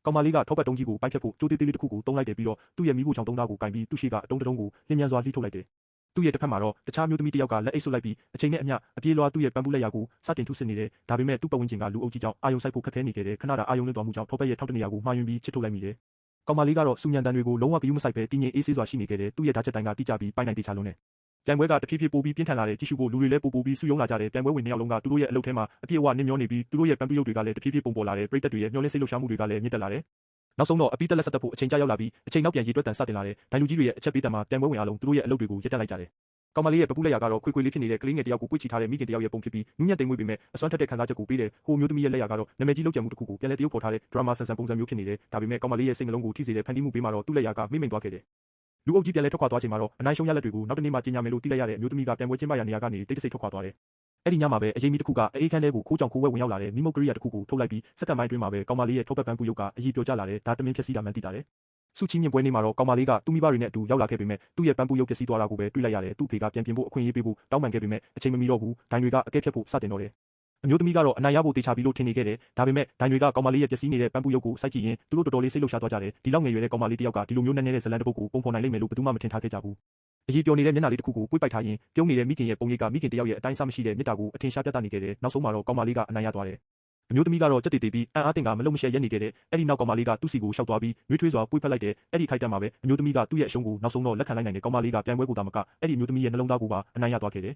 ကောင်မလေးကထောပတ်တုံးကြီးကိုပိုင်းဖြတ်ဖို့ကြိုးသေးသေးလေးတစ်ခုကိုတုံးလိုက်တယ်ပြီးတော့သူ့ရဲ့မိဖို့ချောင်းတုံးသားကိုကင်ပြီးသူ့ရှေ့ကအတုံးတစ်တုံးကိုလျင်မြန်စွာလှီးထုတ်လိုက်တယ်သူ့ရဲ့တစ်ဖက်မှာတော့တခြားမျိုးသမီးတစ်ယောက်ကလက်အိတ်ဆွတ်လိုက်ပြီးအချိန်နဲ့အမျှအပြေးလွှားသူ့ရဲ့ပန်းပူးလက်ရာကိုစတင်ထုစစ်နေတယ်ဒါပေမဲ့သူ့ပတ်ဝန်းကျင်ကလူအုပ်ကြီးကြောင့်အာယုံစိုက်ဖို့ခက်ခဲနေခဲ့တယ်ခဏတာအာယုံလွတ်သွားမှုကြောင့်ထောပတ်ရဲ့ထောက်တနေရာကိုမှားယွင်းပြီးချစ်ထုတ်လိုက်မိတယ်ကောင်မလေးကတော့စူညံတန်တွေကိုလုံးဝဂယုမစိုက်ပဲတည်ငြိမ်အေးဆေးစွာရှိနေခဲ့တယ်သူ့ရဲ့ဓာတ်ချက်တိုင်းကတိကျပြီးပိုင်နိုင်တေချာလွန်းတယ်ပြိုင်ပွဲကတဖြည်းဖြည်းပိုပြီးပြင်းထန်လာတယ်ကြည့်ရှုဖို့လူတွေလည်းပိုပြီးစုယုံလာကြတယ်ပြိုင်ပွဲဝင်နှစ်ယောက်လုံးကသူတို့ရဲ့အလုပ်ထဲမှာအပြည့်အဝနစ်မျောနေပြီးသူတို့ရဲ့ပန်းပူးရုပ်တွေကလည်းတဖြည်းဖြည်းပုံပေါ်လာတယ်ပရိသတ်တွေရဲ့မျှော်လင့်စိတ်လှုပ်ရှားမှုတွေကလည်းမြင့်တက်လာတယ်နောက်ဆုံးတော့အပိသက်လက်ဆက်တက်ဖို့အချိန်ကြာရောက်လာပြီးအချိန်နောက်ပြန်ရေတွက်တန်စတင်လာတယ်ဒိုင်လူကြီးတွေရဲ့အချက်ပေးတံမှာပြိုင်ပွဲဝင်အားလုံးသူတို့ရဲ့အလုပ်တွေကိုရပ်တန့်လိုက်ကြတယ်ကောင်မလေးရဲ့ပပူးလက်ရာကတော့ခွေခွေလေးဖြစ်နေတဲ့ကလေးငယ်တယောက်ကိုပွေ့ချီထားတဲ့မိခင်တယောက်ရဲ့ပုံဖြစ်ပြီးနူးညံ့သိမ်မွေ့ပေမဲ့အစွမ်းထက်တဲ့ခံစားချက်ကိုပေးတယ်ဟိုမျိုးသမီးရဲ့လက်ရာကတော့နာမည်ကြီးလုပ်ကြံမှုတစ်ခုကိုပြန်လဲတရုပ်ဖော်ထားတဲ့ဒရမာဆန်ဆန်ပုံစံမျိုးဖြစ်နေတယ်ဒါပေမဲ့ကောင်မလေးရဲ့စိတ်နှလုံးကိုထိစေတဲ့ဖန်တီးမှုပေးမှာတော့သူ့လက်ရာကမိမ့်မိန်သွားခဲ့တယ်လူအုပ်ကြီးပြန်လဲထွက်ခွာသွားချိန်မှာတော့အနိုင်ရှုံးရလက်တွေကိုနောက်တနေ့မှကြီးညာမယ်လို့သိလိုက်ရတဲ့အမျိုးသမီးကပြိုင်ပွဲကျင်းပရာနေရာကနေတိတ်တဆိတ်ထွက်ခွာသွားတယ်အဲ့ဒီညမှာပဲအရေးမီတစ်ခုကအေးခန်းထဲကိုခိုးကြောင်ခိုးဝဲဝင်ရောက်လာတဲ့မိမုတ်ကရိယာတစ်ခုကိုထုတ်လိုက်ပြီးစက္ကန့်ပိုင်းအတွင်းမှာပဲကောင်မလေးရဲ့ထောပတ်ပန်းပူရုပ်ကအရေးပြောကြလာတယ်ဒါတမင်ဖြစ်စီတာမှန်သိတာတယ်စုချင်းမြင့်ပွဲနေမှာတော့ကောင်မလေးကသူ့မိဘတွေနဲ့အတူရောက်လာခဲ့ပေမဲ့သူ့ရဲ့ပန်းပူရုပ်ပျက်စီးသွားတာကိုပဲတွေ့လိုက်ရတယ်သူ့ဖေကပြန်ပြင်ဖို့အခွင့်အရေးပေးဖို့တောင်းပန်ခဲ့ပေမဲ့အချိန်မမီတော့ဘူးဒိုင်တွေကအကဲဖြတ်ဖို့စတင်တော့တယ်အမျိုးသမီးကတော့အနိုင်ရဖို့တေချာပြီးလို့ထင်နေခဲ့တယ်ဒါပေမဲ့ဒိုင်တွေကကောင်မလေးရဲ့ပျက်စီးနေတဲ့ပန်းပူရုပ်ကိုစိုက်ကြည့်ရင်သူတို့တော်တော်လေးစိတ်လှုပ်ရှားသွားကြတယ်ဒီလောက်ငယ်ရွယ်တဲ့ကောင်မလေးတစ်ယောက်ကဒီလိုမျိုးနည်းနည်းတဲ့ဇလန်တစ်ပုဒ်ကိုပုံဖော်နိုင်လိမ့်မယ်လို့ဘယ်သူမှမထင်ထားခဲ့ကြဘူးအရေးပြောနေတဲ့မျက်နှာလေးတစ်ခုကိုပွေ့ပိုက်ထားရင်ပြုံးနေတဲ့မိခင်ရဲ့ပုံရိပ်ကမိခင်တယောက်ရဲ့အတိုင်းအဆမရှိတဲ့မေတ္တာကိုအထင်ရှားပြသနေခဲ့တယ်နောက်ဆုံးမှာတော့ကောင်မလေးကအနိုင်ရသွားတယ်အမျိုးသမီးကတော့ကြက်တေပြီးအံ့အားသင့်ကမလုံမရှက်ရက်နေခဲ့တယ်အဲ့ဒီနောက်ကောင်မလေးကသူ့စီကိုရှောက်သွားပြီးနှွေးထွေးစွာပွေ့ဖက်လိုက်တယ်အဲ့ဒီခိုက်တံမှာပဲအမျိုးသမီးကသူ့ရဲ့အရှုံးကိုနောက်ဆုံးတော့လက်ခံလိုက်နိုင်တယ်ကောင်မလေးကပြိုင်ပွဲကိုသာမကအဲ့ဒီအမျိုးသမီးရဲ့နှလုံးသားကိုပါအနိုင်ရသွားခဲ့တယ်